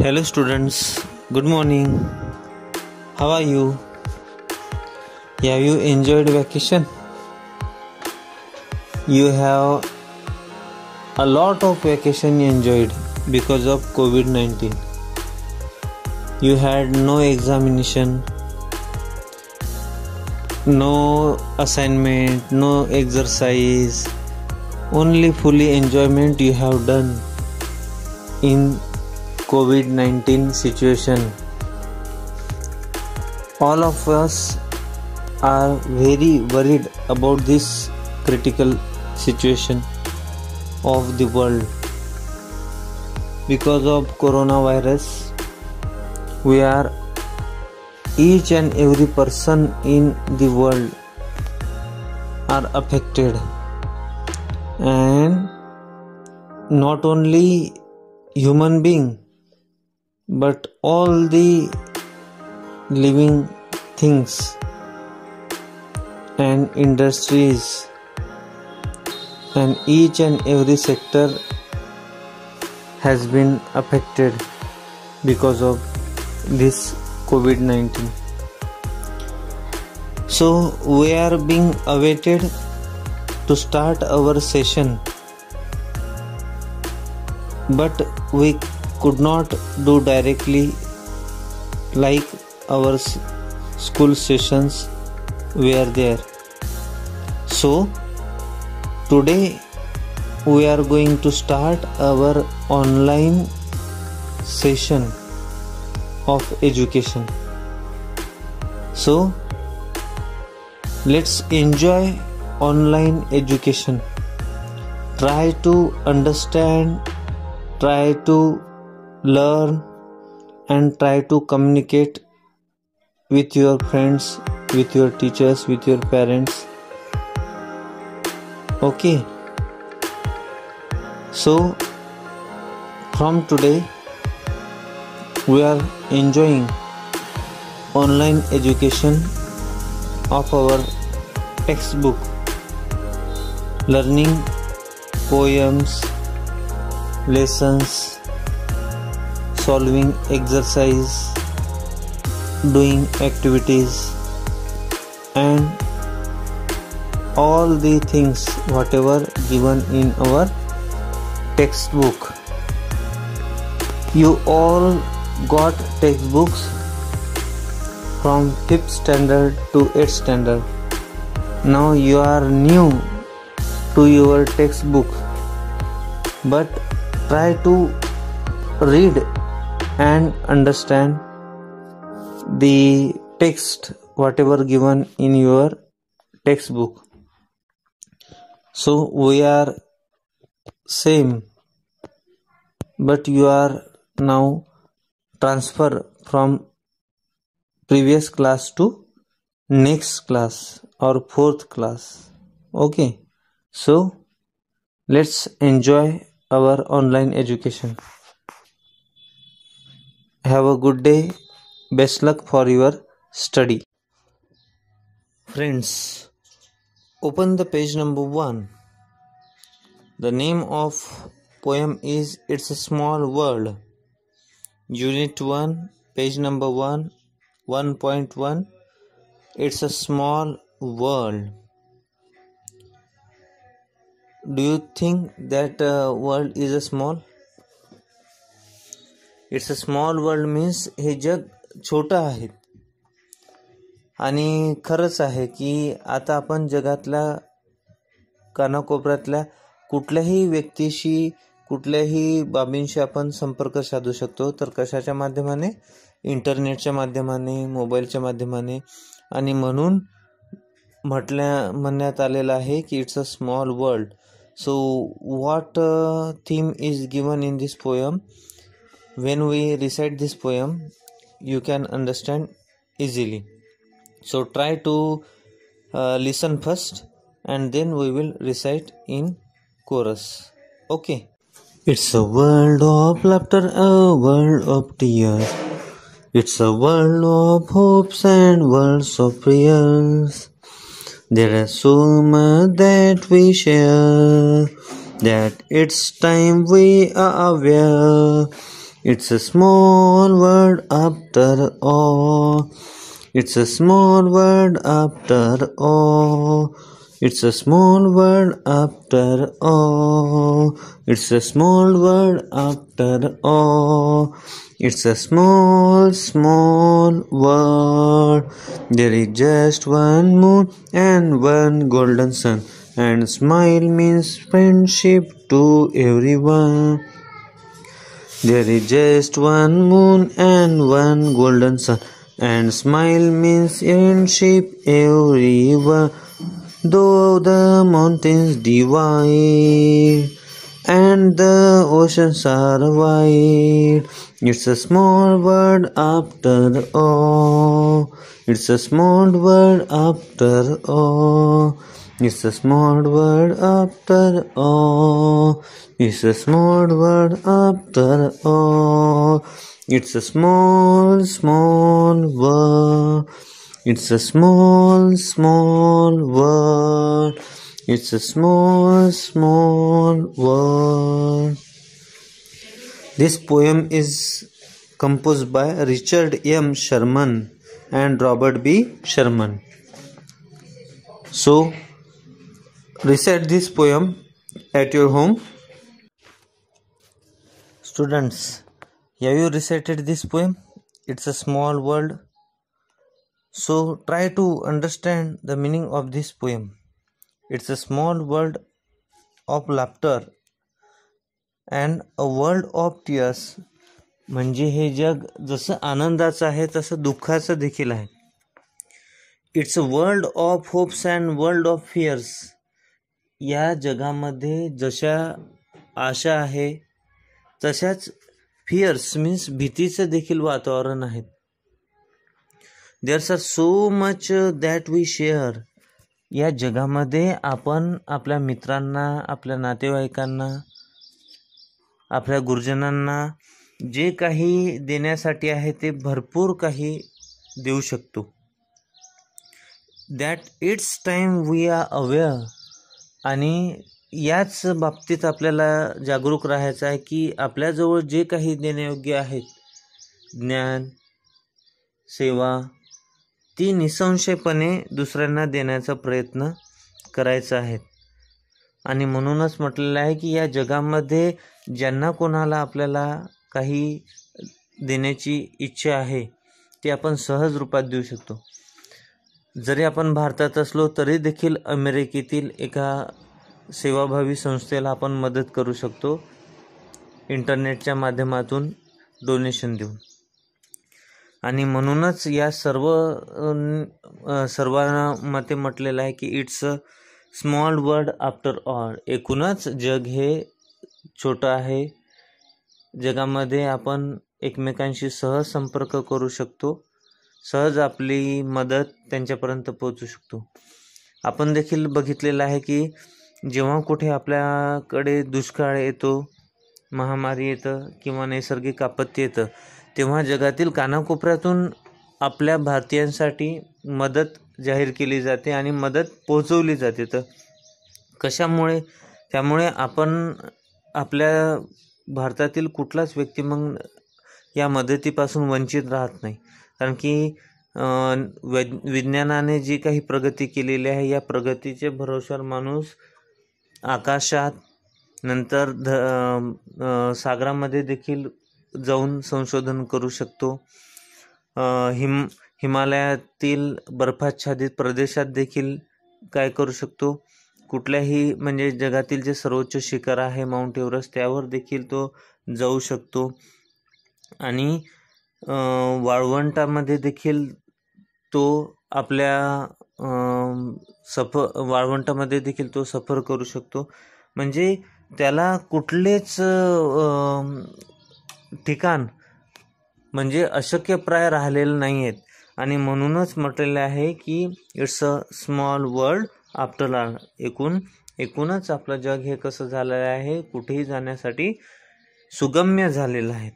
Hello students, good morning. How are you? Have you enjoyed vacation? You have a lot of vacation enjoyed because of COVID-19. You had no examination, no assignment, no exercise, only fully enjoyment you have done in COVID-19 situation. All of us are very worried about this critical situation of the world. Because of coronavirus, we are each and every person in the world are affected, and not only human being but all the living things and industries and each and every sector has been affected because of this COVID-19. So we are being awaited to start our session, but we could not do directly like our school sessions were there. So today we are going to start our online session of education. So let's enjoy online education. Try to understand, try to learn, and try to communicate with your friends, with your teachers, with your parents. Okay, so from today we are enjoying online education of our textbook, learning poems, lessons, solving exercise, doing activities, and all the things whatever given in our textbook. You all got textbooks from 5th standard to 8th standard. Now you are new to your textbook, but try to read and understand the text whatever given in your textbook. So we are same, but you are now transfer from previous class to next class or 4th class. Okay, so let's enjoy our online education. Have a good day. Best luck for your study. Friends, open the page number 1. The name of poem is It's a Small World. Unit 1, page number 1, 1.1. It's a small world. Do you think that world is a small? It's a small world means हे जग छोटं आहे. आणि खरंच आहे की आता आपण जगातल्या कानाकोपऱ्यातल्या कुठल्याही व्यक्तीशी, कुठल्याही बाबींशी आपण संपर्क साधू शकतो. तर कशाच्या माध्यमाने? इंटरनेटच्या माध्यमाने, मोबाईलच्या माध्यमाने. आणि म्हणून म्हणण्यात आलेलं आहे की it's a small world. So what theme is given in this poem? When we recite this poem, you can understand easily. So try to listen first, and then we will recite in chorus. Okay. It's a world of laughter, a world of tears. It's a world of hopes and worlds of prayers. There is so much that we share, that it's time we are aware It's a small world after all. It's a small world after all. It's a small world after all. It's a small world after all. It's a small, small world. There is just one moon and one golden sun. And smile means friendship to everyone. There is just one moon and one golden sun. And smile means friendship everyone. Though the mountains divide and the oceans are wide, it's a small world after all. It's a small world after all. It's a small world after all. It's a small world after all. It's a small, small world. It's a small, small world. It's a small, small world. This poem is composed by Richard M. Sherman and Robert B. Sherman. So, recite this poem at your home. Students, have you recited this poem? It's a small world. So try to understand the meaning of this poem. It's a small world of laughter and a world of tears. म्हणजे हे जग जसं आनंदाचं आहे तसं दुःखाचं देखील आहे. It's a world of hopes and world of fears. या जगामध्ये जशा आशा आहे तशाच फिअर्स मीन्स भीतीचं देखील वातावरण आहे. There's are so much that we share. या जगामध्ये आपण आपल्या मित्रांना, आपल्या नातेवाईकांना, आपल्या गुरुजनांना जे काही देण्यासाठी आहे ते भरपूर काही देऊ शकतो. That it's time we are aware. आणि याच बाबतीत आपल्याला जागरूक राहायचं आहे की आपल्याजवळ जे काही देण्यायोग्य आहेत, ज्ञान, सेवा, ती निसंशयपणे दुसऱ्यांना देण्याचा प्रयत्न करायचा आहे. आणि म्हणूनच म्हटलेलं आहे की या जगामध्ये ज्यांना कोणाला आपल्याला काही देण्याची इच्छा आहे ती आपण सहज रूपात देऊ शकतो. जरी आपण भारतात असलो तरी देखील अमेरिकेतील एका सेवाभावी संस्थेला आपण मदत करू शकतो इंटरनेटच्या माध्यमातून डोनेशन देऊन. आणि म्हणूनच या सर्वांमध्ये म्हटलेलं आहे की it's a small world after all. एकूणच जग हे छोटं आहे. जगामध्ये आपण एकमेकांशी सहज संपर्क करू शकतो, सहज आपली मदत त्यांच्यापर्यंत पोहोचू शकतो. आपण देखील बघितलेलं आहे की जेव्हा कुठे आपल्याकडे दुष्काळ येतो, महामारी येतं किंवा नैसर्गिक आपत्ती येतं, तेव्हा जगातील कानाकोपऱ्यातून आपल्या भारतीयांसाठी मदत जाहीर केली जाते आणि मदत पोहोचवली जाते. तर कशामुळे? त्यामुळे आपण आपल्या भारतातील कुठलाच व्यक्ती मग या मदतीपासून वंचित राहत नाही. कारण की विज्ञानाने जी काही प्रगती केलेली आहे या प्रगतीचे भरोश्यावर माणूस आकाशात, नंतर सागरामध्ये देखील जाऊन संशोधन करू शकतो. हिमालयातील बर्फाच्छादित प्रदेशात देखील काय करू शकतो, कुठल्याही म्हणजे जगातील जे सर्वोच्च शिखर आहे माउंट एव्हरेस्ट त्यावर देखील तो जाऊ शकतो. आणि वाळवंटामध्ये देखील तो आपल्या वाळवंटामध्ये देखील तो सफर करू शकतो. म्हणजे त्याला कुठलेच ठिकाण म्हणजे अशक्यप्राय राहिलेलं नाही आहेत. आणि म्हणूनच म्हटलेलं आहे की it's a small world after all. एकूणच आपलं जग हे कसं झालेलं आहे, कुठेही जाण्यासाठी सुगम्य झालेलं आहे.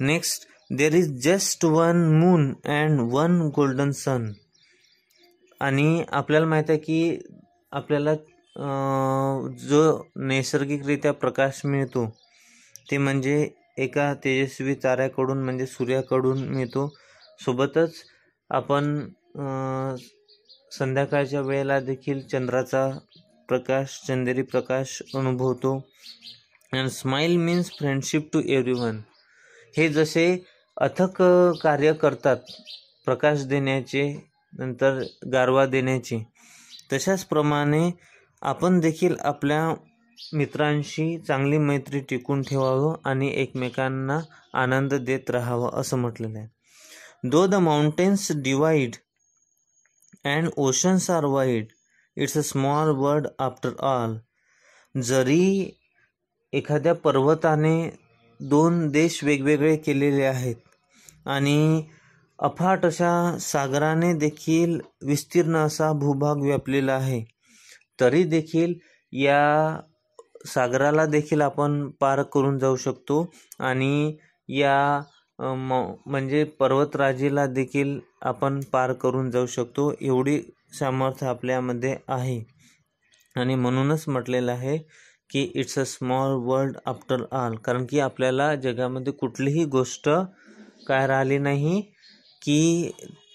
Next, there is just one moon and one golden sun. आणि आपल्याला माहीत आहे की आपल्याला जो नैसर्गिकरित्या प्रकाश मिळतो ते म्हणजे एका तेजस्वी ताऱ्याकडून म्हणजे सूर्याकडून मिळतो. सोबतच आपण संध्याकाळच्या वेळेला देखील चंद्राचा प्रकाश, चंदेरी प्रकाश अनुभवतो. And smile means friendship to everyone. हे जसे अथक कार्य करतात प्रकाश देण्याचे, नंतर गारवा देण्याचे, तशाच प्रमाणे आपण देखील आपल्या मित्रांशी चांगली मैत्री टिकून ठेवावं आणि एकमेकांना आनंद देत राहावं असं म्हटलेलं आहे. Though the mountains divide and oceans are wide, it's a small world after all. जरी एखाद्या पर्वताने 2 देश वेगवेगळे केलेले आहेत आणि अफाट अशा सागराने देखील विस्तीर्ण असा भूभाग व्यापलेला आहे, तरी देखील या सागराला देखील आपण पार करून जाऊ शकतो आणि या म्हणजे पर्वतराजीला देखील आपण पार करून जाऊ शकतो. एवढी सामर्थ्य आपल्यामध्ये आहे. आणि म्हणूनच म्हटलेलं आहे की it's a small world after all. कारण की आपल्याला जगामध्ये कुठलीही गोष्ट काय राहिली नाही की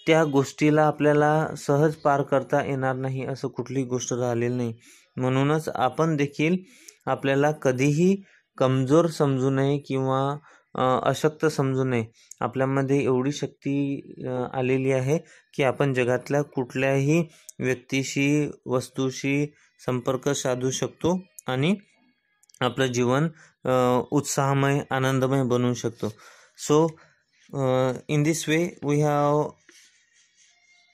त्या गोष्टीला आपल्याला सहज पार करता येणार नाही, असं कुठलीही गोष्ट राहिलेली नाही. म्हणूनच आपण देखील आपल्याला कधीही कमजोर समजू नये किंवा अशक्त समजू नये. आपल्यामध्ये एवढी शक्ती आलेली आहे की आपण जगातल्या कुठल्याही व्यक्तीशी, वस्तूशी संपर्क साधू शकतो आणि आपलं जीवन उत्साहमय, आनंदमय बनवू शकतो. सो in this way we have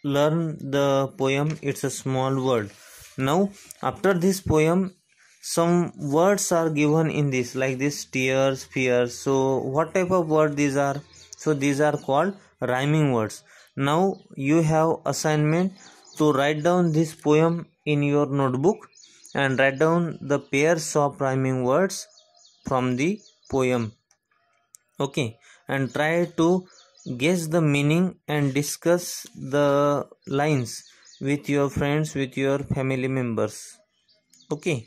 learned the poem It's a Small World. Now after this poem some words are given in this, like this tears, fears. So what type of word these are? So these are called rhyming words. Now you have assignment to write down this poem in your notebook and write down the pairs of rhyming words from the poem. Okay, and try to guess the meaning and discuss the lines with your friends, with your family members. Okay.